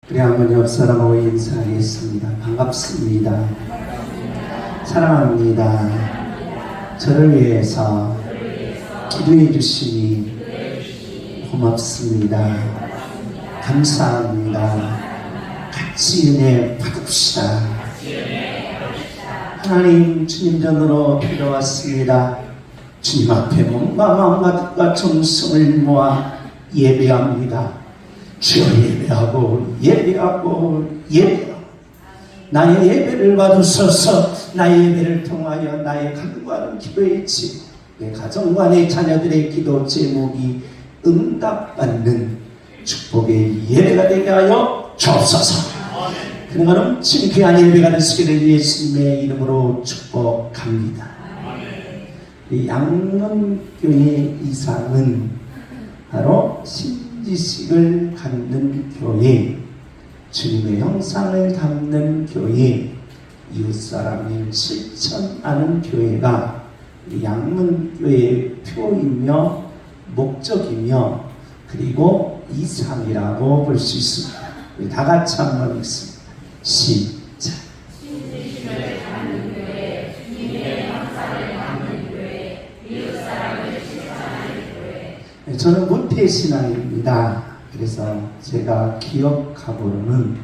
우리 어머니 옆사람하고 인사하겠습니다. 반갑습니다. 사랑합니다. 저를 위해서 기도해 주시니 고맙습니다. 감사합니다. 같이 은혜 받읍시다. 하나님, 주님 전으로 들어왔습니다. 주님 앞에 몸과 마음과 뜻과 정성을 모아 예배합니다. 주여, 예배하고 나의 예배를 받으소서. 나의 예배를 통하여 나의 간구하는 기도의 집, 내 가정과 내 자녀들의 기도 제목이 응답받는 축복의 예배가 되게 하여 주옵소서. 그러나 넘치는 귀한 예배가 되시기를 예수님의 이름으로 축복합니다. 이 양문교회 이상은 바로 신지식을 갖는 교회, 주님의 형상을 담는 교회, 이웃사랑을 실천하는 교회가 양문교회의 표이며 목적이며 그리고 이상이라고 볼 수 있습니다. 우리 다 같이 한번 읽습니다. 시작. 신지식을 갖는 교회, 주님의 형상을 담는 교회, 이웃사랑을 실천하는 교회. 저는 모태신앙입니다. 그래서 제가 기억하고는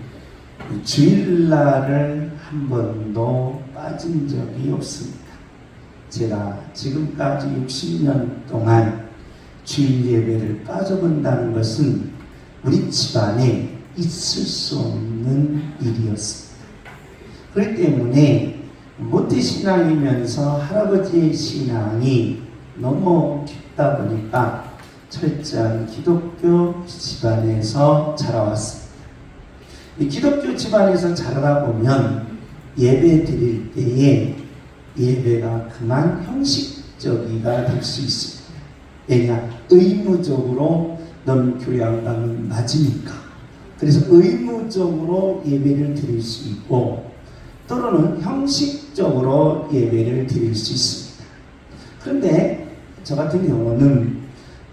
주일날을 한 번도 빠진 적이 없습니다. 제가 지금까지 60년 동안 주일 예배를 빠져본다는 것은 우리 집안에 있을 수 없는 일이었습니다. 그렇기 때문에 모태신앙이면서 할아버지의 신앙이 너무 깊다 보니까 철저한 기독교 집안에서 자라왔습니다. 이 기독교 집안에서 자라다 보면 예배 드릴 때에 예배가 그만 형식적이가 될 수 있습니다. 왜냐? 의무적으로 넌 교회 안 가면 맞으니까. 그래서 의무적으로 예배를 드릴 수 있고 또는 형식적으로 예배를 드릴 수 있습니다. 그런데 저 같은 경우는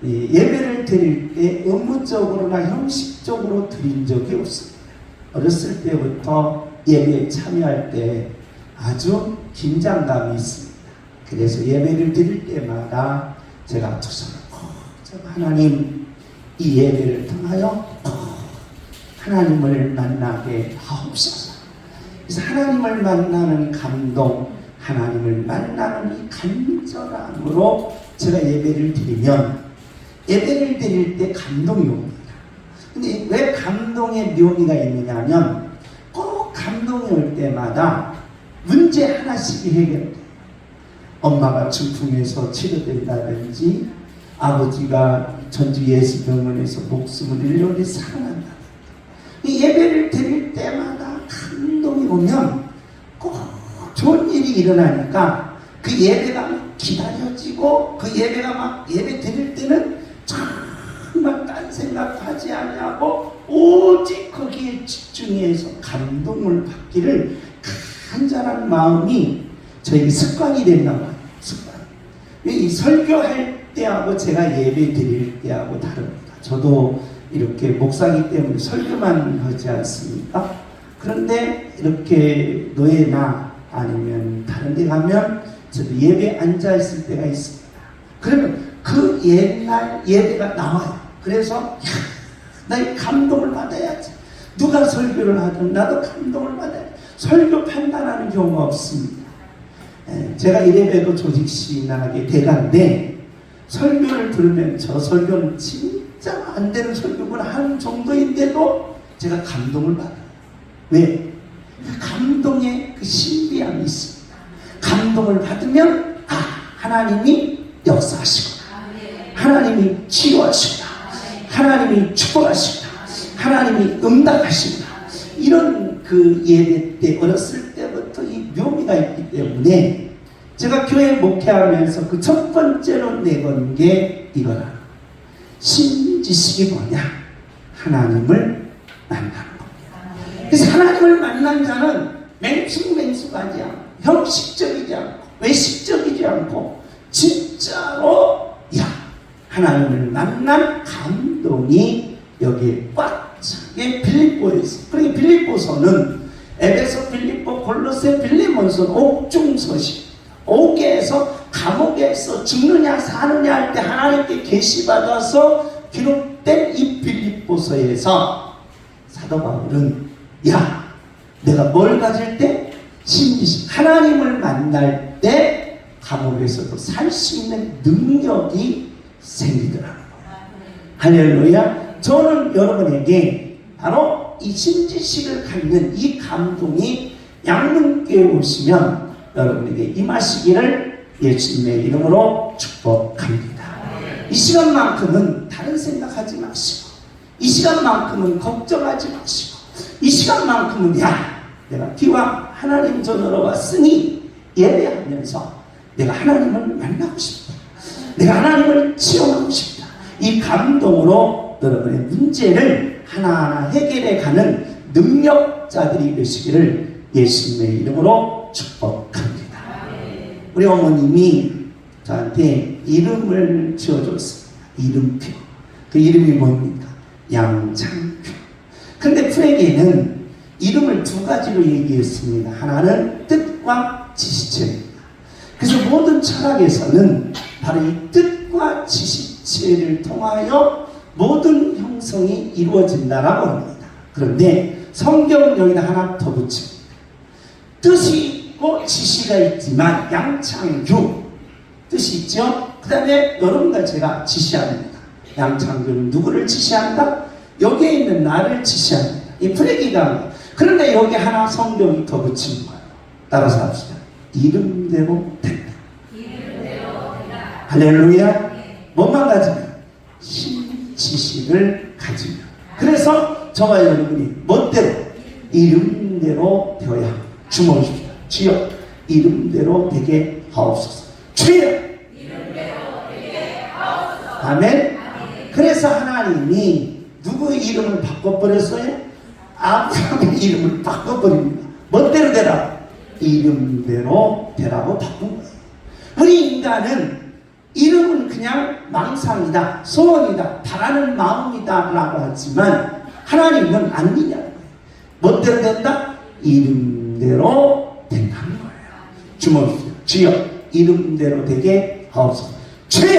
예배를 드릴 때 의무적으로나 형식적으로 드린 적이 없습니다. 어렸을 때부터 예배에 참여할 때 아주 긴장감이 있습니다. 그래서 예배를 드릴 때마다 제가 두 손을 하나님, 이 예배를 통하여 하나님을 만나게 하옵소서. 그래서 하나님을 만나는 감동, 하나님을 만나는 이 간절함으로 제가 예배를 드리면 예배를 드릴 때 감동이 옵니다. 근데 왜 감동의 묘미가 있느냐 하면 꼭 감동이 올 때마다 문제 하나씩 해결돼요. 엄마가 중풍에서 치료된다든지 아버지가 전주 예수병원에서 목숨을 잃려니 살아난다. 이 예배를 드릴 때마다 감동이 오면 꼭 좋은 일이 일어나니까 그 예배가 막 기다려지고 그 예배가 막 예배 드릴 때는 정말 딴 생각하지 아니하고 오직 거기에 집중해서 감동을 받기를 간절한 마음이 저에게 습관이 됐나 봐요. 습관. 이 설교할 때하고 제가 예배 드릴 때하고 다릅니다. 저도 이렇게 목사기 때문에 설교만 하지 않습니까? 그런데 이렇게 노예나 아니면 다른 데 가면 저도 예배에 앉아있을 때가 있습니다. 그러면 그 옛날 예배가 나와요. 그래서 나 이 감동을 받아야지. 누가 설교를 하든 나도 감동을 받아야지. 설교 판단하는 경우가 없습니다. 제가 이래봬도 조직신학의 대가인데 설교를 들으면 저 설교는 진짜 안 되는 설교구나 하는 정도인데도 제가 감동을 받아요. 왜? 감동의 그 신비함이 있습니다. 감동을 받으면 하나님이 역사하시구나. 하나님이 치유하시구나. 하나님이 축복하시구나. 하나님이 응답하시구나. 이런 그 예배 때 어렸을 때부터 이 묘미가 있기 때문에 제가 교회 목회하면서 그 첫 번째로 내건 게 이거라. 신지식이 뭐냐? 하나님을 만나는 겁니다. 그래서 하나님을 만난 자는 맹숭맹숭하지 않고 형식적이지 않고 외식적이지 않고 진짜로 하나님을 만난 감동이 여기에 꽉 이게 빌립보에서, 그러니까 빌립보서는 에베소, 빌립보, 골로새, 빌레몬서 옥중서시, 옥에서 감옥에서 죽느냐 사느냐 할 때 하나님께 계시받아서 기록된 이 빌립보서에서 사도 바울은 야, 내가 뭘 가질 때? 신비식 하나님을 만날 때 감옥에서도 살 수 있는 능력이 생기더라는 거예요. 할렐루야. 저는 여러분에게 바로 이 신지식을 갖는 이 감동이 양문교에 오시면 여러분에게 임하시기를 예수님의 이름으로 축복합니다. 이 시간만큼은 다른 생각하지 마시고, 이 시간만큼은 걱정하지 마시고, 이 시간만큼은 야, 내가 기왕 하나님 전으로 왔으니 예배하면서 내가 하나님을 만나고 싶다, 내가 하나님을 체험하고 싶다, 이 감동으로 여러분의 문제를 하나하나 해결해 가는 능력자들이 되시기를 예수님의 이름으로 축복합니다. 우리 어머님이 저한테 이름을 지어줬습니다. 이름표. 그 이름이 뭡니까? 양창표. 근데 프레게는 이름을 두 가지로 얘기했습니다. 하나는 뜻과 지시체입니다. 그래서 모든 철학에서는 바로 이 뜻과 지시체를 통하여 모든 형성이 이루어진다라고 합니다. 그런데 성경은 여기다 하나 더 붙입니다. 뜻이 있고 지시가 있지만 양창규 뜻이 있죠. 그 다음에 여러분과 제가 지시합니다. 양창규는 누구를 지시한다? 여기에 있는 나를 지시합니다. 이 프레기가. 그런데 여기 하나 성경이 더 붙이는 거예요. 따라서 합시다. 이름대로 된다. 할렐루야. 뭐만 가지면? 신지식을 가지면. 그래서 저와 여러분이 멋대로 이름대로 되어야 합니다. 주목하십시오. 주여 이름대로 되게 하옵소서. 주여 이름대로 되게 하옵소서. 아멘. 그래서 하나님이 누구 이름을 바꿔버렸어요? 아브라함의 이름을 바꿔버립니다. 멋대로 되라. 이름대로 되라고 바꾼 거예요. 우리 인간은 이름은 그냥 망상이다, 소원이다, 바라는 마음이다 라고 하지만 하나님은 아니냐는 거예요. 멋대로 된다? 이름대로 된다는 거예요. 주목하십시오. 주여 이름대로 되게 하옵소서. 주여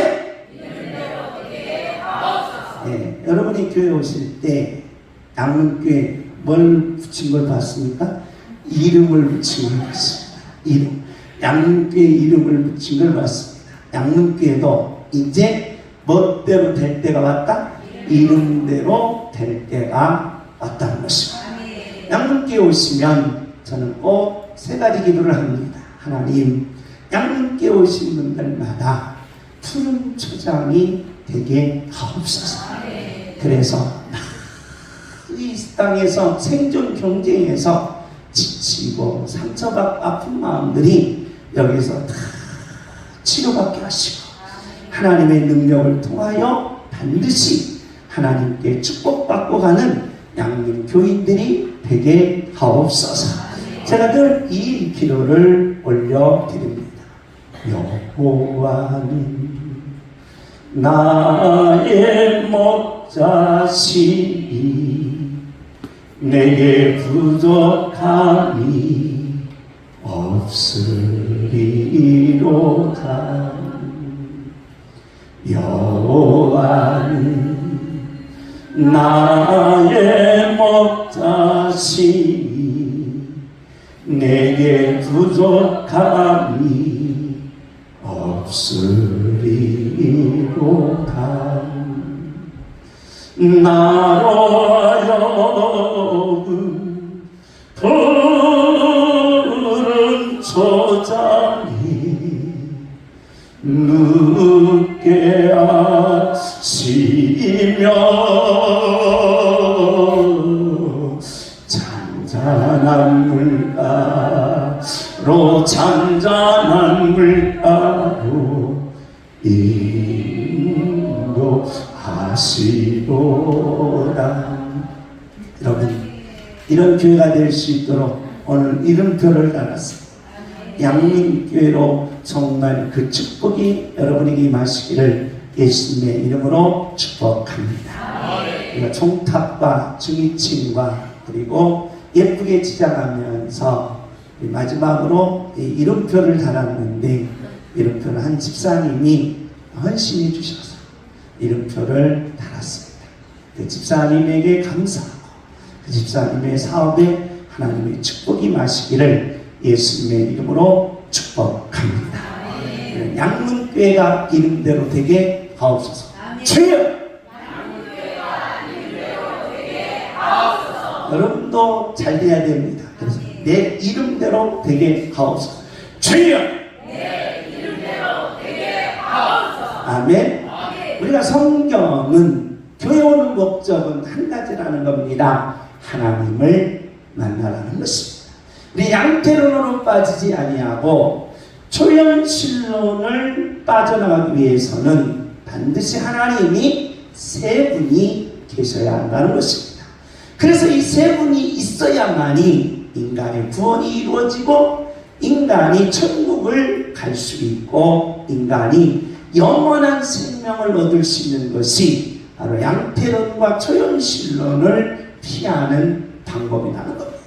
이름대로 되게 하옵소서. 네, 여러분이 교회 오실 때 양문교회 뭘 붙인 걸 봤습니까? 이름을 붙인 걸 봤습니다. 이름. 양문교회 이름을 붙인 걸 봤습니다. 양문교회도 이제 멋대로 될 때가 왔다? 이름대로 될 때가 왔다는 것입니다. 양문교회 오시면 저는 꼭 세 가지 기도를 합니다. 하나님, 양문교회 오신 분들마다 푸른 초장이 되게 하옵소서. 그래서 이 땅에서 생존 경쟁에서 지치고 상처받고 아픈 마음들이 여기서 다 치료받게 하시고 하나님의 능력을 통하여 반드시 하나님께 축복받고 가는 양림 교인들이 되게 하옵소서. 제가 늘 이 기도를 올려드립니다. 여호와는 나의 목자시니 내게 부족함이 없으리로다. 여호와는 나의 목자시니 내게 부족함이 없으리로다. 나로 하여금 푸른 초장이 눕게 하시며 잔잔한 물가로 잔잔한 물가로 인도하시도다. 여러분, 이런 교회가 될 수 있도록 오늘 이름표를 달았습니다. 양림교회로 정말 그 축복이 여러분에게 임하시기를 예수님의 이름으로 축복합니다. 우리가 총탑과 중위층과 그리고 예쁘게 지장하면서 마지막으로 이름표를 달았는데, 이름표는 한 집사님이 헌신해 주셔서 이름표를 달았습니다. 그 집사님에게 감사하고 그 집사님의 사업에 하나님의 축복이 마시기를 예수님의 이름으로 축복합니다. 양문교회가 이름대로 되게 하옵소서. 주여! 여러분도 잘 돼야 됩니다. 그래서 내 이름대로 되게 하옵소서. 주여! 아멘. 우리가 성경은 교회 오는 목적은 한 가지라는 겁니다. 하나님을 만나라는 것입니다. 우리 양태론으로 빠지지 아니하고 초연신론을 빠져나가기 위해서는 반드시 하나님이 세 분이 계셔야 한다는 것입니다. 그래서 이 세 분이 있어야만이 인간의 구원이 이루어지고 인간이 천국을 갈 수 있고 인간이 영원한 생명을 얻을 수 있는 것이 바로 양태론과 초연신론을 피하는 방법이라는 겁니다.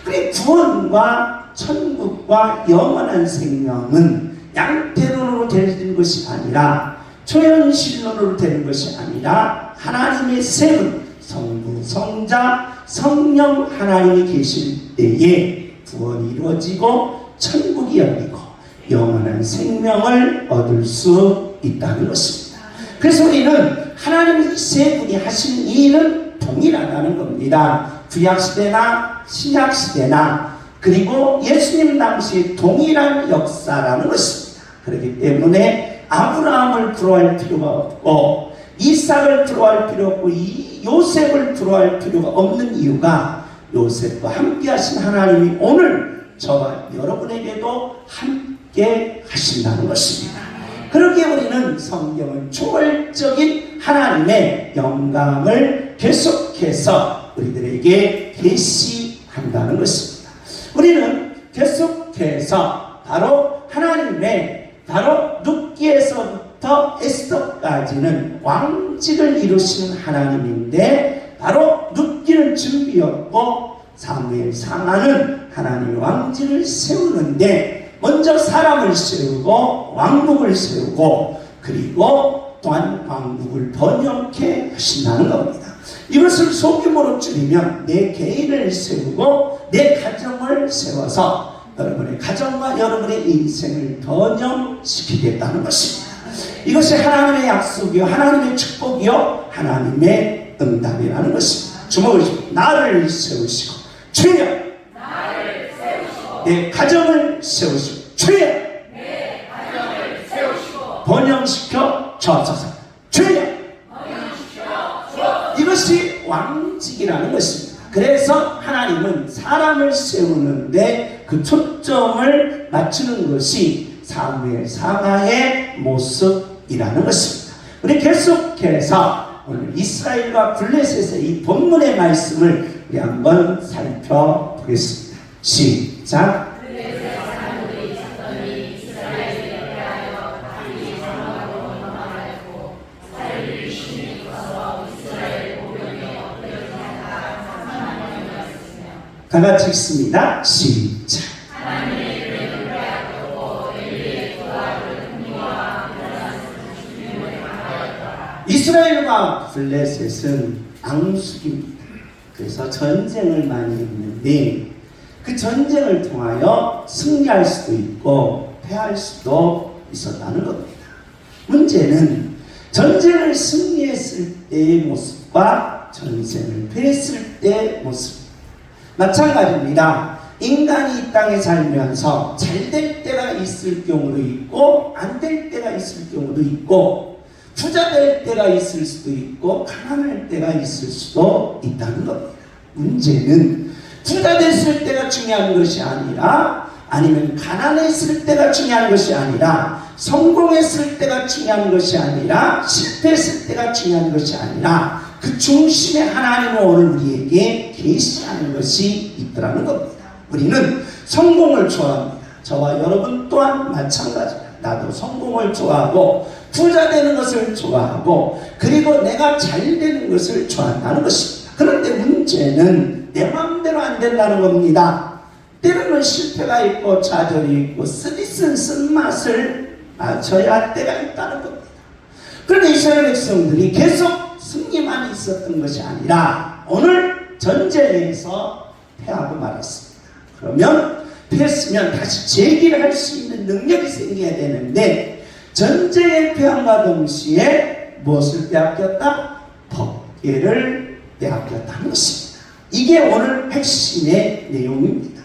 그래, 구원과 천국과 영원한 생명은 양태론으로 되는 것이 아니라 초연신론으로 되는 것이 아니라 하나님의 세 분, 성부, 성자, 성령 하나님이 계실 때에 구원이 이루어지고 천국이 열리고 영원한 생명을 얻을 수 있다는 것입니다. 그래서 우리는 하나님 세 분이 하신 일은 동일하다는 겁니다. 구약시대나 신약시대나 그리고 예수님 당시 동일한 역사라는 것입니다. 그렇기 때문에 아브라함을 부러워할 필요가 없고 이삭을 부러워할 필요 없고 요셉을 부러워할 필요가 없는 이유가 요셉과 함께 하신 하나님이 오늘 저와 여러분에게도 함께 하신다는 것입니다. 그렇게 우리는 성경은 초월적인 하나님의 영감을 계속해서 우리들에게 계시한다는 것입니다. 우리는 계속해서 바로 하나님의 바로 룻기에서부터 에스더까지는 왕직을 이루시는 하나님인데 바로 룻기는 준비였고 사무엘 상하는 하나님의 왕직을 세우는데 먼저 사람을 세우고 왕국을 세우고 그리고 또한 왕국을 번영케 하신다는 겁니다. 이것을 소규모로 줄이면 내 개인을 세우고 내 가정을 세워서 여러분의 가정과 여러분의 인생을 번영시키겠다는 것입니다. 이것이 하나님의 약속이요 하나님의 축복이요 하나님의 응답이라는 것입니다. 주목을 주시고 나를 세우시고 주여 내 가정을 세우시고 주여 내 가정을 세우시고 번영시켜 주옵소서. 주여 이것이 왕직이라는 것입니다. 그래서 하나님은 사람을 세우는데 그 초점을 맞추는 것이 사무엘 상하의 모습이라는 것입니다. 우리 계속해서 오늘 이스라엘과 블레셋의 이 본문의 말씀을 우리 한번 살펴보겠습니다. 시작. 다 같이 읽습니다. 시작. 이스라엘과 블레셋은 앙숙입니다. 그래서 전쟁을 많이 했는데 그 전쟁을 통하여 승리할 수도 있고 패할 수도 있었다는 겁니다. 문제는 전쟁을 승리했을 때의 모습과 전쟁을 패했을 때의 모습 마찬가지입니다. 인간이 이 땅에 살면서 잘 될 때가 있을 경우도 있고 안 될 때가 있을 경우도 있고 부자 될 때가 있을 수도 있고 가난할 때가 있을 수도 있다는 겁니다. 문제는 부자 됐을 때가 중요한 것이 아니라 아니면 가난했을 때가 중요한 것이 아니라 성공했을 때가 중요한 것이 아니라 실패했을 때가 중요한 것이 아니라 그 중심에 하나님은 오늘 우리에게 계시하는 것이 있더라는 겁니다. 우리는 성공을 좋아합니다. 저와 여러분 또한 마찬가지입니다. 나도 성공을 좋아하고 부자 되는 것을 좋아하고 그리고 내가 잘 되는 것을 좋아한다는 것입니다. 그런데 문제는 내 마음대로 안 된다는 겁니다. 때로는 실패가 있고 좌절이 있고 쓰디쓴 쓴맛을 맞춰야 할 때가 있다는 겁니다. 그런데 이스라엘 백성들이 계속 승리만 있었던 것이 아니라 오늘 전쟁에서 패하고 말았습니다. 그러면 패했으면 다시 재기를 할 수 있는 능력이 생겨야 되는데 전쟁에 패함과 동시에 무엇을 빼앗겼다? 법궤를 빼앗겼다는 것입니다. 이게 오늘 핵심의 내용입니다.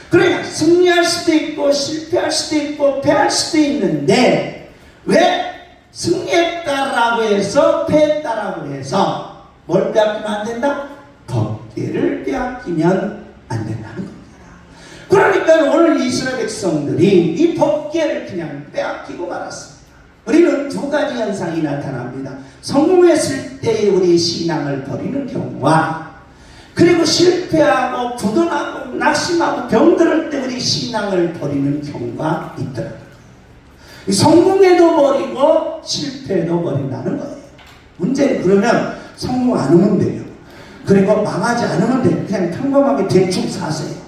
그러니까 승리할 수도 있고 실패할 수도 있고 패할 수도 있는데 왜 승리했다라고 해서 패했다라고 해서 뭘 빼앗기면 안 된다? 법궤를 빼앗기면 안 된다는 겁니다. 그러니까 오늘 이스라엘 백성들이 이 법궤를 그냥 빼앗기고 말았습니다. 우리는 두 가지 현상이 나타납니다. 성공했을 때의 우리 신앙을 버리는 경우와 그리고 실패하고 부도나고 낙심하고 병들을 때 우리 신앙을 버리는 경우가 있더라고요. 성공해도 버리고 실패해도 버린다는 거예요. 문제는 그러면 성공 안 하면 돼요. 그리고 망하지 않으면 돼요. 그냥 평범하게 대충 사세요.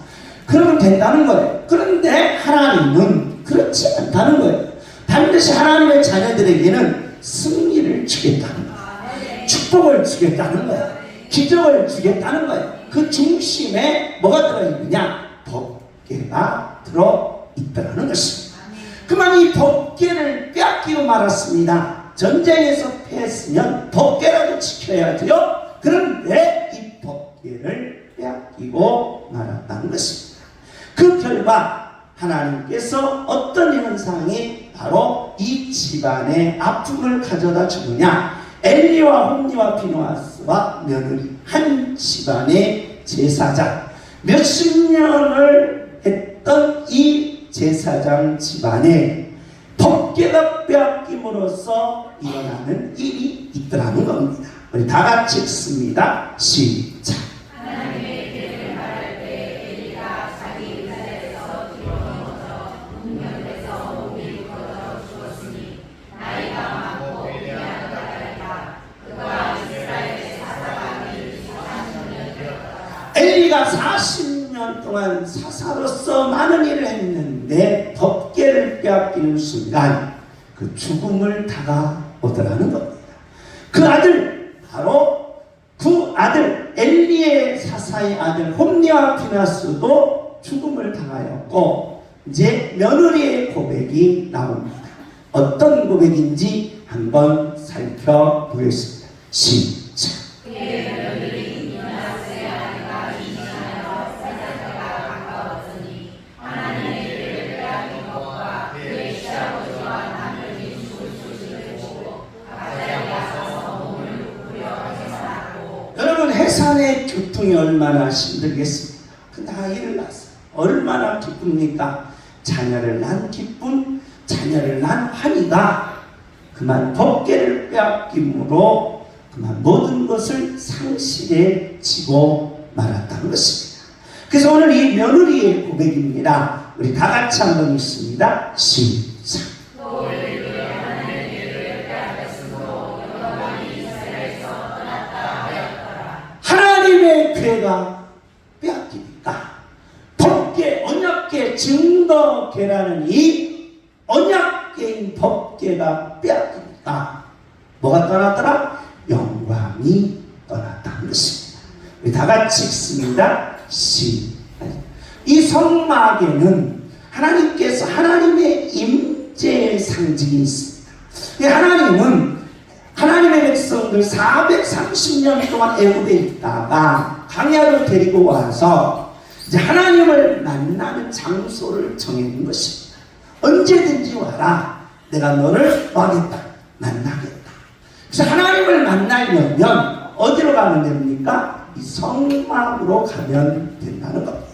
그러면 된다는 거예요. 그런데 하나님은 그렇지 않다는 거예요. 반드시 하나님의 자녀들에게는 승리를 주겠다는 거예요. 축복을 주겠다는 거예요. 기적을 주겠다는 거예요. 그 중심에 뭐가 들어있느냐? 법궤가 들어있다는 것입니다. 그만 이 법궤를 빼앗기고 말았습니다. 전쟁에서 패했으면 법궤라도 지켜야죠. 그런데 이 법궤를 빼앗기고 말았다는 것입니다. 그 결과 하나님께서 어떤 현상이 바로 이 집안의 아픔을 가져다 주느냐? 엘리와 홈리와 비누아스와 며느리 한 집안의 제사장, 몇십 년을 했던 이 제사장 집안에 법궤가 빼앗김으로써 일어나는 일이 있더라는 겁니다. 우리 다 같이 읽습니다. 시작. 하나님의 계획을 말할 때 엘리가 자기 의자에서 뒤로넘어져 문면에서 몸이 부러져 죽었으니 나이가 많고 미안하다. 그가 이스라엘의 사사감이 40년 되었더라. 엘리가 40년 동안 사사로서 많은 일을 했는데 법궤를 빼앗기는 순간 그 죽음을 다가오더라는 겁니다. 그 아들 바로 그 아들 엘리의 사사의 아들 홈리와 비나스도 죽음을 당하였고 이제 며느리의 고백이 나옵니다. 어떤 고백인지 한번 살펴보겠습니다. 시작. 그의 며느리 비나스의 아내가 이민하여 살자가 가까웠으니 하나님의 길을 빼앗긴 것과 그의 시아버지와 남편이 죽을 소식을 보고 가까이 가서 몸을 부풀려 해산하고. 여러분 해산의 교통이 얼마나 힘들겠습니까? 그 아이를 낳았어요. 얼마나 기쁩니까? 자녀를 낳은 기쁨, 자녀를 낳은 환희가 그만 법궤를 빼앗김으로 그만 모든 것을 상실해지고 말았다는 것입니다. 그래서 오늘 이 며느리의 고백입니다. 우리 다 같이 한번 읽습니다. 시작. 하나님의 궤가 빼앗기니까 법궤, 언약궤, 증거궤라는 이 언약궤인 법궤가 빼앗기니까 뭐가 떠났더라? 영광이 떠났다는 것입니다. 우리 다 같이 읽습니다. 이 성막에는 하나님께서 하나님의 임재의 상징이 있습니다. 하나님은 하나님의 백성들 430년 동안 애굽에 있다가 광야로 데리고 와서 이제 하나님을 만나는 장소를 정해준 것입니다. 언제든지 와라. 내가 너를 뭐하겠다? 만나겠다. 그래서 하나님을 만나려면 어디로 가면 됩니까? 이 성막으로 가면 된다는 겁니다.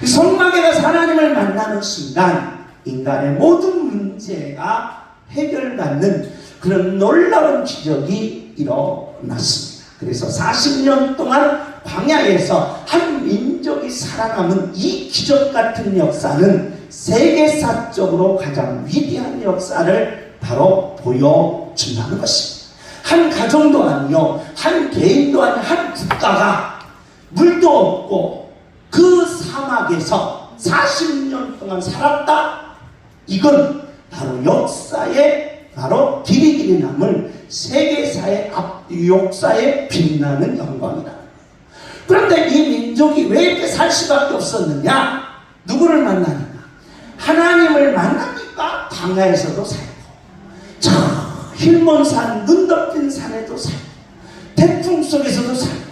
이 성막에 가서 하나님을 만나는 순간 인간의 모든 문제가 해결받는 그런 놀라운 기적이 일어났습니다. 그래서 40년 동안 광야에서 한 민족이 살아남은 이 기적 같은 역사는 세계사적으로 가장 위대한 역사를 바로 보여준다는 것입니다. 한 가정도 아니요, 한 개인도 아니요, 한 국가가 물도 없고 그 사막에서 40년 동안 살았다. 이건 바로 역사에 바로 길이 남을 세계사의 역사에 빛나는 영광이다. 그런데 이 민족이 왜 이렇게 살 수밖에 없었느냐? 누구를 만나니까? 하나님을 만나니까 광야에서도 살고, 저 힐몬산 눈 덮인 산에도 살고, 태풍 속에서도 살고,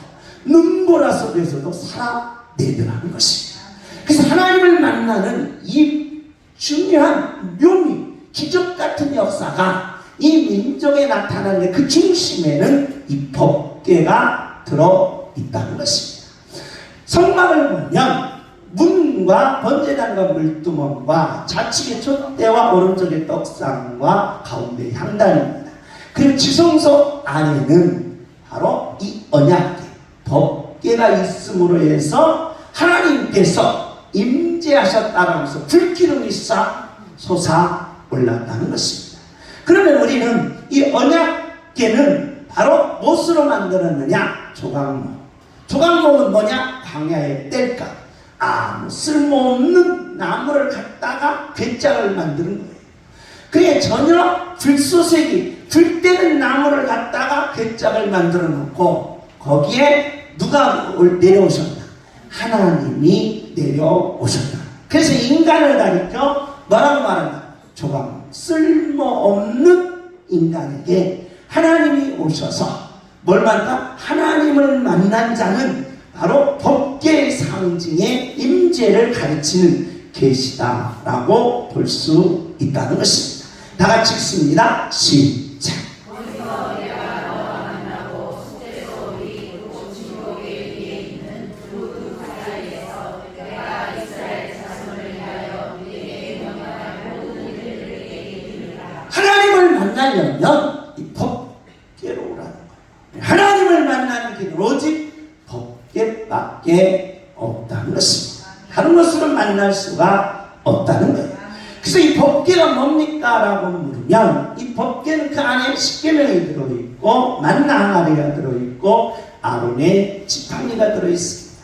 눈보라 속에서도 살아내더라는 것입니다. 그래서 하나님을 만나는 이 중요한 묘미, 기적 같은 역사가 이 민족에 나타나는 그 중심에는 이 법궤가 들어있다는 것입니다. 성막을 보면 문과 번제단과 물두멍과 좌측의 촛대와 오른쪽의 떡상과 가운데 향단입니다. 그리고 지성소 안에는 바로 이 언약궤, 법궤가 있음으로 해서 하나님께서 임재하셨다라면서 불기름이 싹 솟아올랐다는 것입니다. 그러면 우리는 이 언약궤는 바로 무엇으로 만들었느냐? 조각목. 조각목은 뭐냐? 광야의 뗄감, 아무 쓸모없는 나무를 갖다가 궤짝을 만드는 거예요. 그게 전혀 불쏘색이, 불 때는 나무를 갖다가 궤짝을 만들어 놓고 거기에 누가 내려오셨다? 하나님이 내려오셨다. 그래서 인간을 가리켜 뭐라고 말한다? 조각, 쓸모없는 인간에게 하나님이 오셔서 뭘 만나? 하나님을 만난 자는 바로 법궤의 상징의 임재를 가르치는 계시다라고 볼 수 있다는 것입니다. 다 같이 읽습니다. 시작. 하나님을 만나려면 이 법궤로 오라는 거예요. 하나님을 만나는 길은 오직 법궤밖에 없다는 것입니다. 다른 것으로 만날 수가 없다는 거예요. 그래서 이 법궤가 뭡니까? 라고 물으면 이 법궤는 그 안에 십계명이 들어있고 만나 항아리가 들어있고 아론의 지팡이가 들어있습니다.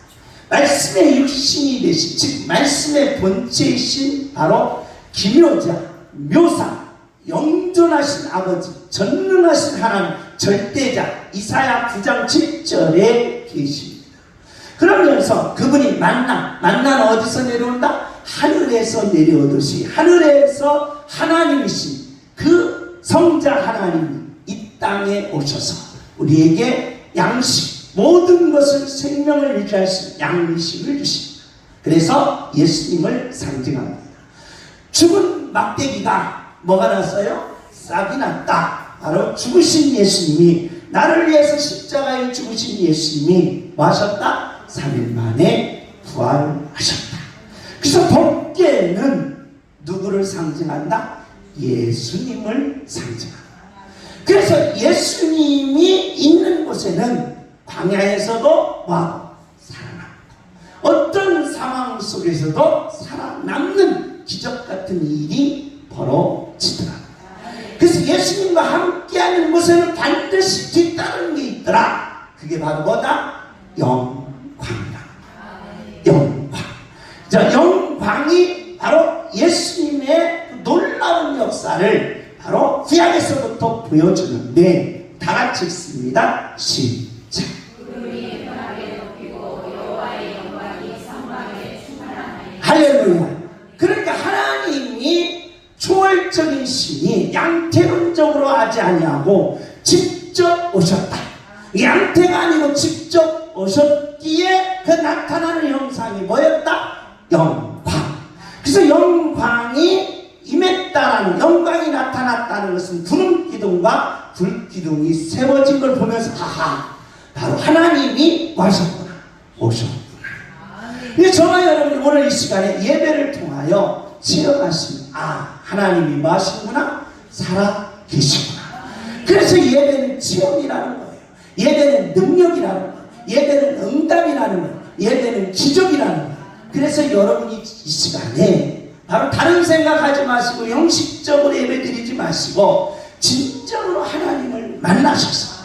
말씀의 육신이 되신, 즉 말씀의 본체이신 바로 기묘자, 묘사, 영존하신 아버지, 전능하신 하나님, 절대자, 이사야 9장 7절에 계십니다. 그러면서 그분이 만나는 어디서 내려온다? 하늘에서 내려오듯이 하늘에서 하나님이신 그 성자 하나님이 이 땅에 오셔서 우리에게 양식, 모든 것을 생명을 유지할 수 있는 양식을 주십니다. 그래서 예수님을 상징합니다. 죽은 막대기가 뭐가 났어요? 싹이 났다. 바로 죽으신 예수님이, 나를 위해서 십자가에 죽으신 예수님이 뭐 하셨다? 3일 만에 부활하셨다. 그래서 법궤는 누구를 상징한다? 예수님을 상징한다. 그래서 예수님이 있는 곳에는 광야에서도 살아남고 어떤 상황 속에서도 살아남는 기적 같은 일이 벌어지더라. 그래서 예수님과 함께하는 곳에는 반드시 뒤따르는 게 있더라. 그게 바로 뭐다? 영광이다. 영광. 자, 영광이 바로 예수님의 놀라운 역사를 바로 구약에서부터 보여주는데, 다 같이 읽습니다. 시작. 할렐루야. 그러니까 하나님이 초월적인 신이 양태론적으로 하지 아니하고 직접 오셨다. 양태가 아니고 직접 오셨기에 그 나타나는 형상이 뭐였다? 영광. 그래서 영광이 임했다라는, 영광이 나타났다는 것은 구름 기둥과 불 기둥이 세워진 걸 보면서 하하, 바로 하나님이 오셨구나. 근데 저와 여러분이 오늘 이 시간에 예배를 통하여 체험하시는, 하나님이 뭐 하시는구나? 살아 계시구나. 그래서 예배는 체험이라는 거예요. 예배는 능력이라는 거예요. 예배는 응답이라는 거예요. 예배는 기적이라는 거예요. 그래서 여러분이 이 시간에 바로 다른 생각하지 마시고 형식적으로 예배드리지 마시고 진정으로 하나님을 만나셔서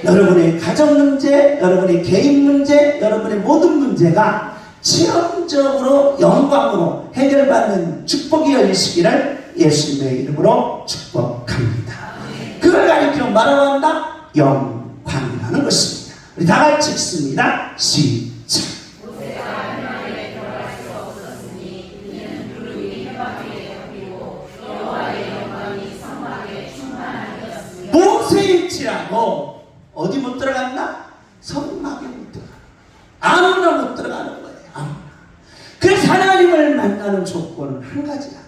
여러분의 가정 문제, 여러분의 개인 문제, 여러분의 모든 문제가 체험적으로 영광으로 해결받는 축복이 열리시기를 예수님의 이름으로 축복합니다. 그걸 가리켜 말하고 한다? 영광이라는 것입니다. 우리 다 같이 읽습니다. 시작. 모세일지라도 어디 못 들어갔나? 성막에 못 들어가. 아무나 못 들어가는 거예요. 아무나. 그래서 하나님을 만나는 조건은 한 가지야.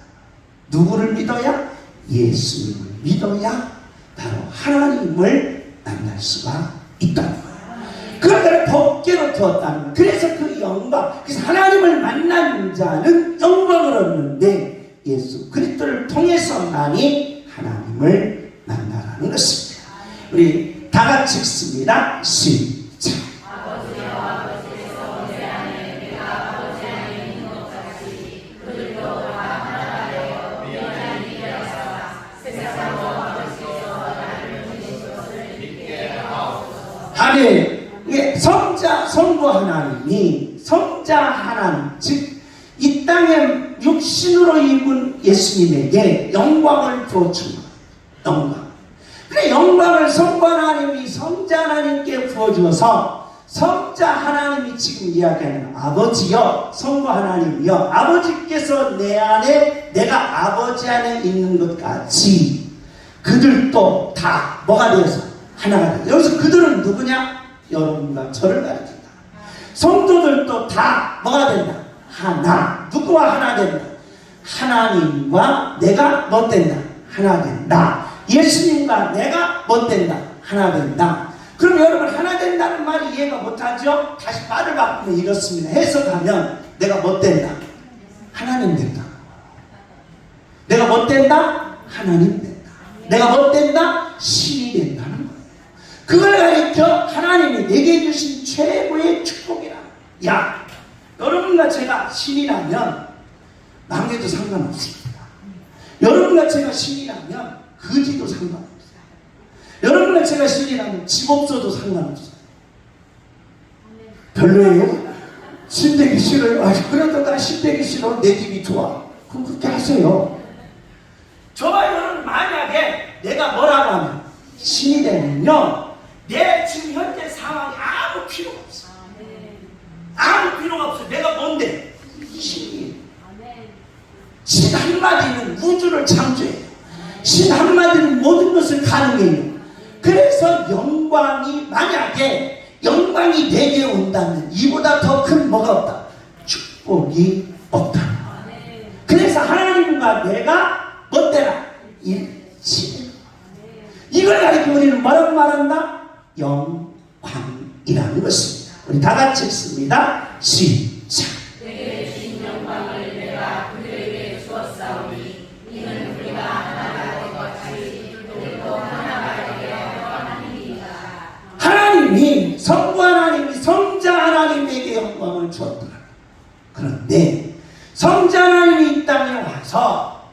누구를 믿어야? 예수님을 믿어야 바로 하나님을 만날 수가 있다는 거예요. 그걸 법궤로 두었다는 거예요. 그래서 그 영광, 그래서 하나님을 만난 자는 영광을 얻는데 예수 그리스도를 통해서만이 하나님을 만나라는 것입니다. 우리 다 같이 읽습니다. 시작. 아멘. 이게 성자, 성부 하나님이 성자 하나님, 즉 이 땅에 육신으로 입은 예수님에게 영광을 주어준 영광. 그래 영광을 성부 하나님이 성자 하나님께 부어주어서 성자 하나님이 지금 이야기하는 아버지여 성부 하나님이여 아버지께서 내 안에 내가 아버지 안에 있는 것 같이 그들도 다 뭐가 되어서 하나가 돼. 여기서 그들은 누구냐? 여러분과 저를 가리킨다. 성도들도 다 뭐가 된다? 하나. 누구와 하나 된다? 하나님과 내가 뭐 된다? 하나 된다. 예수님과 내가 뭐 된다? 하나 된다. 그럼 여러분 하나 된다는 말이 이해가 못하죠? 다시 말을 바꾸면 이렇습니다. 해석하면 내가 뭐 된다? 하나님 된다. 내가 뭐 된다? 하나님 된다. 내가 뭐 된다? 신이 된다는 거예요. 그걸 가리켜 하나님이 내게 주신 최고의 축복이라. 야, 여러분과 제가 신이라면 망해도 상관없습니다. 여러분과 제가 신이라면 거지도 상관없어요. 여러분과 제가 신이라면 집 없어도 상관없어요. 별로예요? 신 되기 싫어요? 그래도 나 신 되기 싫어. 내 집이 좋아. 그럼 그렇게 하세요. 저와 여러분 만약에 내가 뭐라고 하면 신이 되면요 내 지금 현재 상황이 아무 필요가 없어. 아무 필요가 없어. 내가 뭔데? 신이에요. 신 한마디는 우주를 창조해요. 신 한마디는 모든 것을 가능해요. 그래서 영광이 만약에 영광이 내게 온다면 이보다 더 큰 뭐가 없다? 축복이 없다. 그래서 하나님과 내가 뭐 되라? 일치. 이걸 가리켜 우리는 뭐라고 말한다? 영광이라는 것입니다. 우리 다 같이 읽습니다. 시작. 내게 주신 영광을 내가 그들에게 주었사오니 이는 우리가 하나가 된 것 같이 그들도 하나가 되게 하나님이니라. 하나님이 성부 하나님이 성자 하나님에게 영광을 주었더라. 그런데 성자 하나님이 이 땅에 와서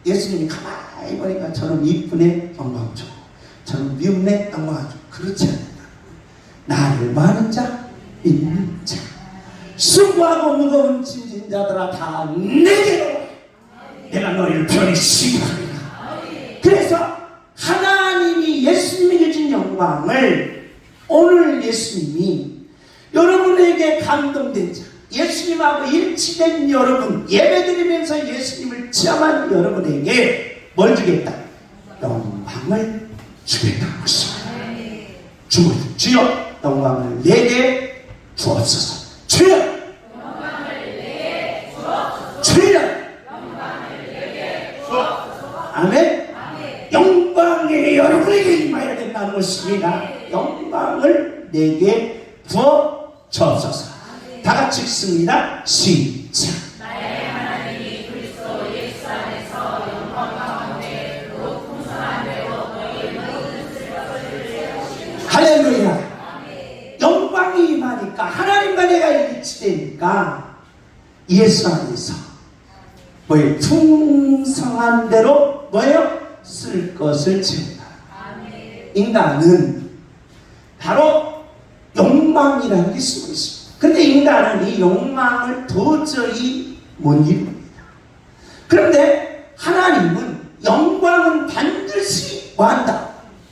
예수님이 가만히 보니까 저는 이쁜애 영광 줘. 저는 미움내 영광 줘. 그렇지 않다. 나를 많은 자, 있는 자, 수고하고 무거운 짐진 자들아 다 내게로 내가 너희를 편히 씌우리라. 그래서 하나님이 예수님에게 준 영광을 오늘 예수님이 여러분에게 감동된 자, 예수님하고 일치된 여러분, 예배드리면서 예수님을 체험한 여러분에게 뭘 주겠다? 영광을 주겠다는 것입니다. 주여 영광을 내게 주옵소서. 주여 영광을 내게 주옵소서. 주여 영광을 내게 주옵소서. 아멘. 영광이 여러분에게 임하여야 된다는 것입니다. 영광을 내게 부어 주옵소서. 다 같이 읽습니다. 시작. 나의 하나님이 그리스도 예수 안에서 영광 가운데 곧 풍성한 대로 너희 모든 것을 세우시는 할렐루야. 영광이 임하니까 하나님과 내가 일치되니까 예수 안에서 뭐예요? 풍성한 대로 뭐예요? 쓸 것을 채운다. 인간은 바로 욕망이라는 게 쓰고 있습니다. 근데 인간은 이 욕망을 도저히 못 이룹니다. 그런데 하나님은 영광은 반드시 뭐한다?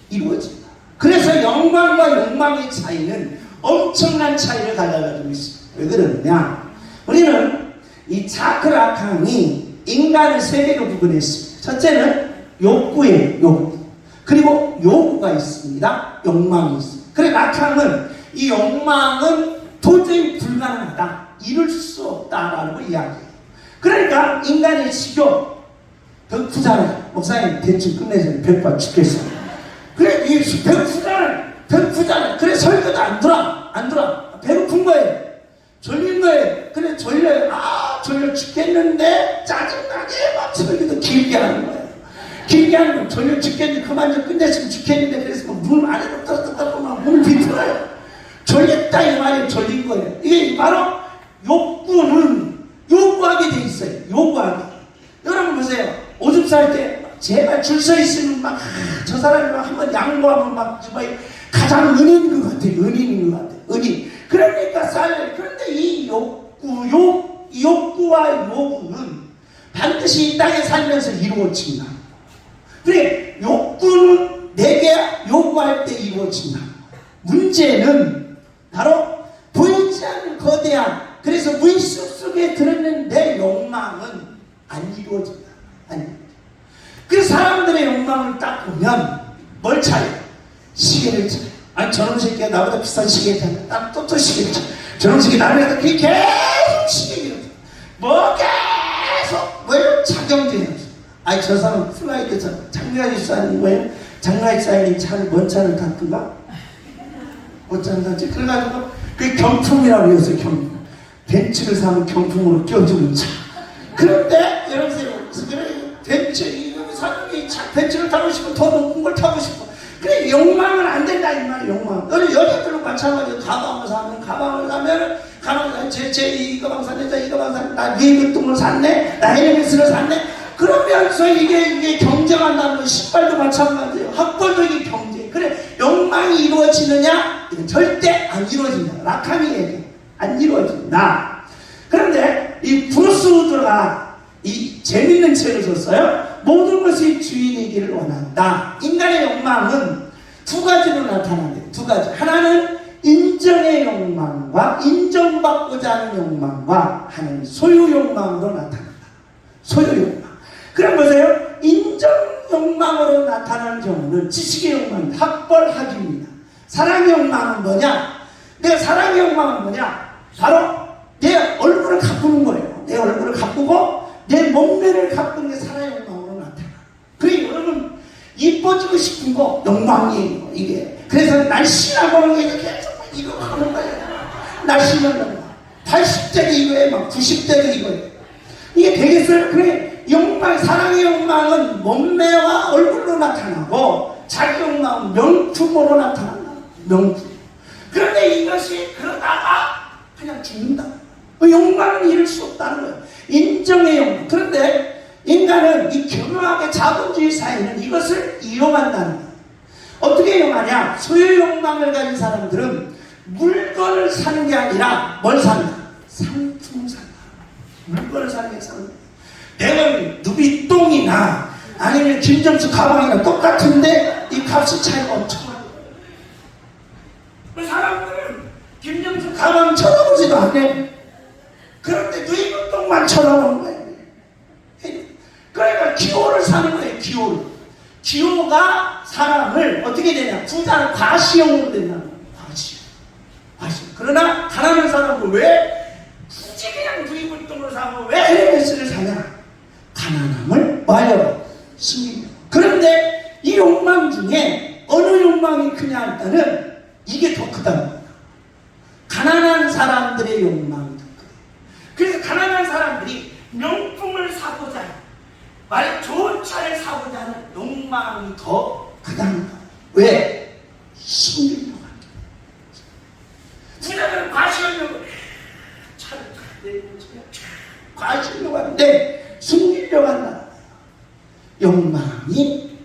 이루어진다. 그래서 영광과 욕망의 차이는 엄청난 차이를 가져가지고 있습니다. 왜 그러느냐? 우리는 이 차크라칸이 인간을 세 개로 구분했습니다. 첫째는 욕구예요. 욕구. 그리고 요구가 있습니다. 욕망이 있습니다. 그래 라칸은 이 욕망은 도저히 불가능하다. 이룰 수 없다라고 이야기해요. 그러니까 인간의 식욕 배고프잖아요. 목사님 대충 끝내서 배고파 죽겠어. 그래 이 배고프잖아요. 그래 설교도 안 들어. 배고픈 거예요. 졸린 거예요. 그래 졸려요. 졸려 죽겠는데 짜증나게 막 설교도 길게 하는 거예요. 길게 하는 거 졸려 죽겠는데 그만 좀 끝냈으면 좋겠는데 그래서 문 안에로 떴다고 막 문을 비틀어요. 졸렸다 이 말이 졸린 거예요. 이게 바로 욕구는 요구하게 돼 있어요. 요구하게. 여러분 보세요. 오줌 쌀 때 제발 줄 서 있으면 막 저 사람이 막 한번 양보하면 막 정말 가장 은인인 것 같아요. 은인인 것 같아요. 은인. 그러니까 쌀. 그런데 이 욕구와 요구는 반드시 이 땅에 살면서 이루어진다. 그래 욕구는 내게 요구할 때 이루어진다. 문제는 바로 보이지 않는 거대한 그래서 무의식 속에 들어있는 내 욕망은 안 이루어진다. 그래서 사람들의 욕망을 딱 보면 뭘 차요? 시계를 차요. 아니 저놈 새끼가 나보다 비싼 시계를 차요. 딱 또 시계를 차요. 저놈 새끼 나를 갖다 계속 시계를 차요. 뭐 계속 뭐예요? 자경쟁이었어. 아니 저 사람 플라이트 장례사님 뭐예요? 장례사님 차를 뭔 차를 탔던가? 어쩌면 탔지? 그래가지고 그게 경품이라고 해서 경품. 벤츠를 사면 경품으로 껴주는 차. 그런데 여러분 그래 벤츠 이거 사는 게 벤츠를 타고 싶고 더 높은 걸 타고 싶고 그래 욕망은 안 된다 이 말이야. 욕망. 여자들은 마찬가지로 가방을 사면 제 이거 방 샀네 저 이거 방 샀네 나 루이비통을 샀네 나 헤르메스를 샀네. 그러면서 이게 경쟁한다는 건 신발도 마찬가지예요. 학벌적인 경쟁. 그래 욕망이 이루어지느냐? 이건 절대 안 이루어진다. 라칸이 얘기해. 안 이루어진다. 그런데 이 브루스 우드가 이 재밌는 책을 썼어요. 모든 것이 주인이기를 원한다. 인간의 욕망은 두 가지로 나타난대요. 두 가지. 하나는 인정의 욕망과 인정받고자 하는 욕망과 하나는 소유 욕망으로 나타난다. 소유 욕망. 그럼 보세요. 인정 욕망으로 나타나는 경우는 지식의 욕망입니다. 학벌 학위입니다. 사랑의 욕망은 뭐냐? 내가 사랑의 욕망은 뭐냐? 바로 내 얼굴을 가꾸는 거예요. 내 얼굴을 가꾸고 내 몸매를 가꾸는 게 사랑의 욕망으로 나타나. 그래 여러분 이뻐지고 싶은 거 욕망이에요. 이게. 그래서 날씬하고 하는 게 계속 이거 하는 거예요. 날씬하는 거. 80대도 이거예요. 막 90대도 이거예요. 이게 되겠어요? 그래 욕망, 사랑의 욕망은 몸매와 얼굴로 나타나고 자기 욕망은 명품으로 나타난다. 명품. 그런데 이것이 그러다가 그냥 죽는다. 욕망은 이룰 수 없다는 거예요. 인정의 욕망. 그런데 인간은 이 교묘하게 자본주의 사회는 이것을 이용한다는 거예요. 어떻게 이용하냐? 소유 욕망을 가진 사람들은 물건을 사는 게 아니라 뭘 사는가? 상품 산다. 물건을 사는 게 상품. 내가 누비똥이나 아니면 김정수 가방이나 똑같은데 이 값이 차이가 엄청나요. 사람들은 김정수 가방 쳐다보지도 않네. 그런데 누이똥만 쳐다보는 거예요. 그러니까 기호를 사는 거예요. 기호가 사람을 어떻게 되냐? 부자는 과시형으로 된다는 거예요. 과시형. 그러나 가난한 사람은 왜 굳이 그냥 누이똥을 사고 왜 헤르메스를 사냐? 가난함을 뭐하려고? 숨기려고. 그런데 이 욕망 중에 어느 욕망이 크냐 할때는 이게 더 크다는 거예요. 가난한 사람들의 욕망이 더 크다. 그래서 가난한 사람들이 명품을 사고자 하는 말 좋은 차를 사고자 하는 욕망이 더 크다는 거예요. 왜? 숨기려고 하는 거예요. 부자들은 과시하려고 차를 과시하려고 하는데 숨기려고 욕망이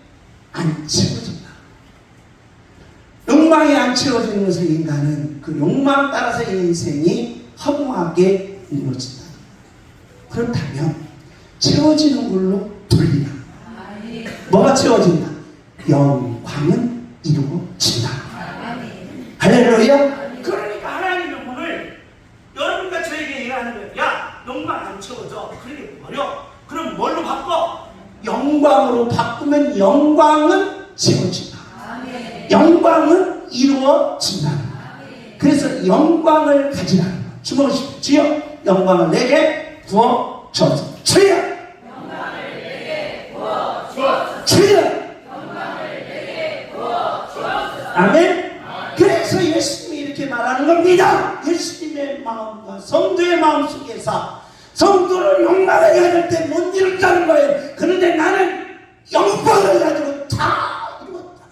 안 채워진다. 욕망이 안 채워지는 것은 인간은 그 욕망 따라서 인생이 허무하게 이루어진다. 그렇다면 채워지는 걸로 돌리라. 뭐가 채워진다? 영광은 이루어진다. 할렐루야. 그러니까 하나님은 오늘 여러분과 저에게 얘기하는 거예요. 야, 욕망 안 채워져. 그러게 버려. 그럼 뭘로 바꿔? 영광으로 바꾸면 영광은 채워진다. 영광은 이루어진다. 그래서 영광을 가지라는 거예요. 주먹으십시오. 주여, 영광을 내게 부어 주옵소서. 주여, 영광을 내게 부어 주옵소서. 주여, 영광을 내게 부어 주옵소서. 아멘. 그래서 예수님이 이렇게 말하는 겁니다. 예수님의 마음과 성도의 마음 속에서 성도를 욕망을 가질 때 못 이룬다는 거예요. 그런데 나는 영광을 가지고 다 이루었다.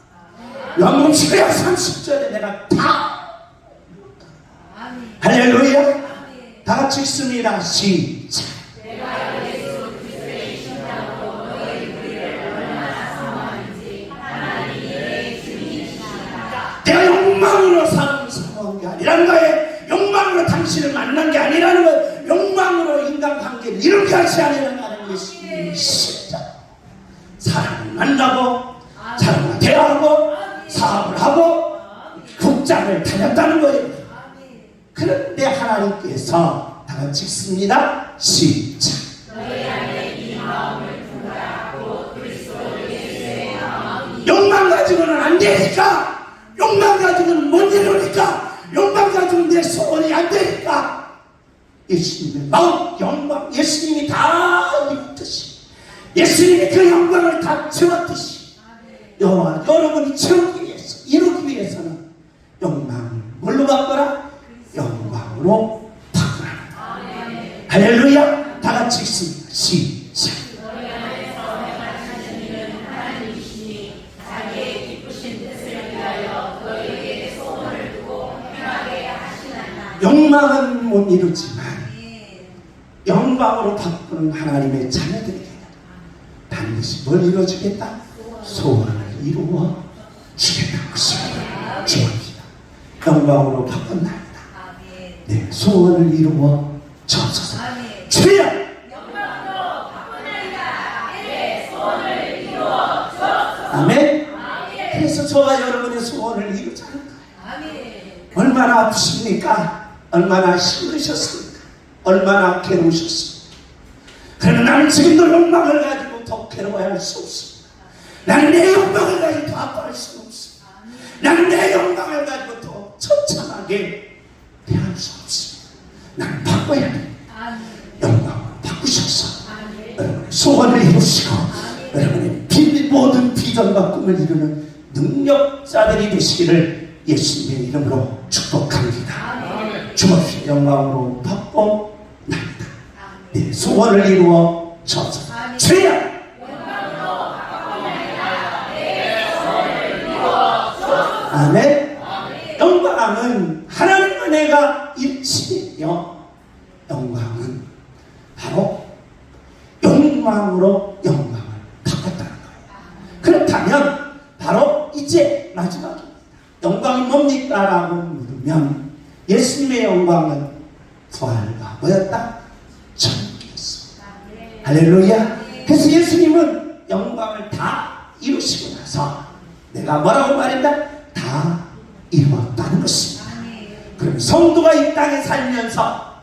요한복음 30절에 내가 다 이루었다. 할렐루야. 다 같이 읽습니다. 시작. 내가 예수 그리스도의 신랑으로 너희 우리를 얼마나 사모하는지 하나님이 내 주님이시다. 내가 욕망으로 사모한 게 아니라는 거예요. 욕망으로 당신을 만난 게 아니라는 거예요. 욕망으로 인간관계를 이룬 것이 아니라는 것이 진짜 사람을 만나고 사람과 대화하고 사업을 하고 국장을 다녔다는 거예요. 그런데 하나님께서 다 같이 읽습니다. 시작. 너희 안에 이 마음을 품으라. 곧 그리스도 예수의 마음이. 욕망 가지고는 안 되니까. 욕망 가지고는 못 이루니까. 욕망 가지고는 내 소원이 안 되니까. 예수님의 마음, 영광, 예수님이 다 이루듯이, 예수님이 그 영광을 다 채웠듯이, 여러분이 채우기 위해서, 이루기 위해서는 영광을 뭘로 바꿔라? 영광으로 바꾸라. 할렐루야. 다 같이 읽습니다. 시작. 너희 안에서 내가 찾은 이는 하나님이시니 자기의 기쁘신 뜻을 위하여 너희에게 소원을 두고 행하게 하시나이다. 영망은 못 이루지만 영광으로 바꾸는 하나님의 자녀들에게 반드시 뭘 이루어주겠다? 소원을 이루어 주겠다는 것입니다. 주옵니다. 영광으로 바꾼나이다. 네, 소원을 이루어 주옵소서. 주여! 영광으로 바꾼나이다. 내 소원을 이루어 주옵소서. 아멘. 그래서 저와 여러분의 소원을 이루자는 거예요. 얼마나 아프십니까? 얼마나 힘드셨습니까? 얼마나 괴로우셨습니까? 그러나 나는 지금도 욕망을 가지고 더 괴로워할 수 없습니다. 나는 내 욕망을 가지고 더 아파할 수 없습니다. 나는 내 욕망을 가지고 더 처참하게 대할 수 없습니다. 나는 바꿔야 됩니다. 영광으로 바꾸셔서 여러분의 소원을 이루시고 여러분의 모든 비전과 꿈을 이루는 능력자들이 되시기를 예수님의 이름으로 축복합니다. 주옵시고 영광으로 바꿔 납니다. 네, 소원을 이루어 주옵소서. 주여! 영광으로 바꿔 내 소원을 이루어 주옵소서. 아멘. 영광은 하나님과 내가 일치되며 영광은 바로 영광으로 영광을 바꿨다는 거예요. 그렇다면 바로 이제 마지막입니다. 영광이 뭡니까? 라고 물으면 예수님의 영광은 부활과 뭐였다? 천국이었습니다. 할렐루야. 그래서 예수님은 영광을 다 이루시고 나서 내가 뭐라고 말했다? 다 이루었다는 것입니다. 그럼 성도가 이 땅에 살면서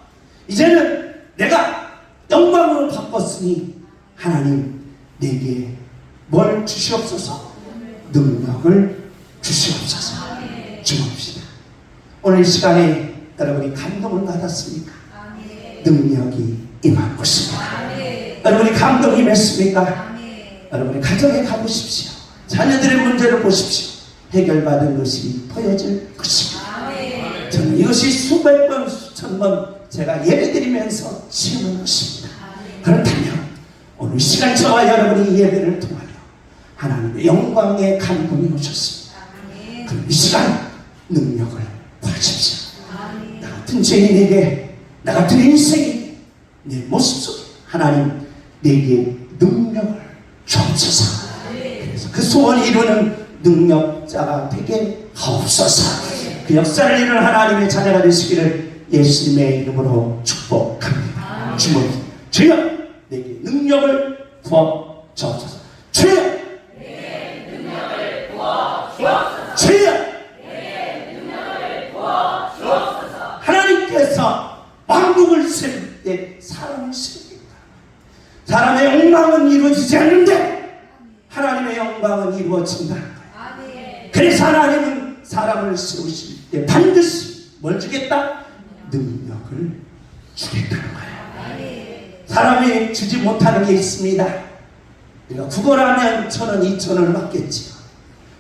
이제는 내가 영광으로 바꿨으니 하나님 내게 뭘 주시옵소서? 능력을 주시옵소서. 주옵시다. 오늘 이 시간에 여러분이 감동을 받았습니까? 능력이 임한 것입니다. 여러분이 감동이 맺습니까? 여러분이 가정에 가보십시오. 자녀들의 문제를 보십시오. 해결받은 것이 보여질 것입니다. 저는 이것이 수백 번 수천 번 제가 예배드리면서 지은 것입니다. 그렇다면 오늘 시간 저와 여러분이 예배를 통하여 하나님의 영광의 감동이 오셨습니다. 그럼 이 시간 능력을 구하십시오. 나 같은 죄인에게, 나 같은 인생이 내 모습 속에 하나님 내게 능력을 주옵소서. 소원을 이루는 능력자가 되게 하옵소서. 그 역사를 이루는 하나님의 자녀가 되시기를 예수님의 이름으로 축복합니다. 주님, 주여 내게 능력을 부어 주옵소서. 주여 내게 능력을 부어 주옵소서. 주여 내게 능력을 부어 주옵소서. 하나님께서 왕국을 세울 때 사람을 세웁니다. 사람의 욕망은 이루어지지 않는데 하나님의 영광은 이루어진다는 거예요. 그래서 하나님은 사람을 세우실 때 반드시 뭘 주겠다? 능력을 주겠다는 거예요. 사람이 주지 못하는 게 있습니다. 우리가 구걸하면 1,000원, 2,000원을 받겠지요.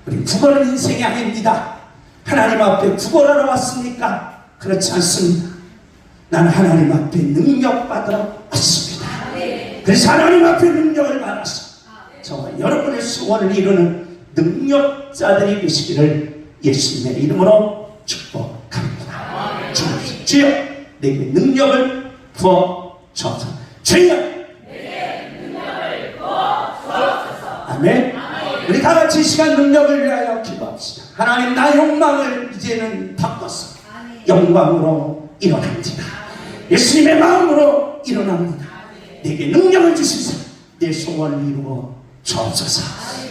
우리 구걸은 인생이 아닙니다. 하나님 앞에 구걸하러 왔습니까? 그렇지 않습니다. 나는 하나님 앞에 능력 받으러 왔습니다. 그래서 하나님 앞에 능력을 받아서 저와 여러분의 소원을 이루는 능력자들이 되시기를 예수님의 이름으로 축복합니다. 주여 내게 능력을 부어 주옵소서. 주여 내게 능력을 부어 주옵소서. 아멘. 우리 다 같이 이 시간 능력을 위하여 기도합시다. 하나님, 나의 욕망을 이제는 바꿔서 영광으로 일어납니다. 예수님의 마음으로 일어납니다. 내게 능력을 주시사 내 소원을 이루어 주옵소서.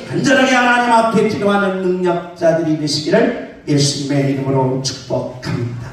간절하게 하나님 앞에 기도하는 능력자들이 되시기를 예수님의 이름으로 축복합니다.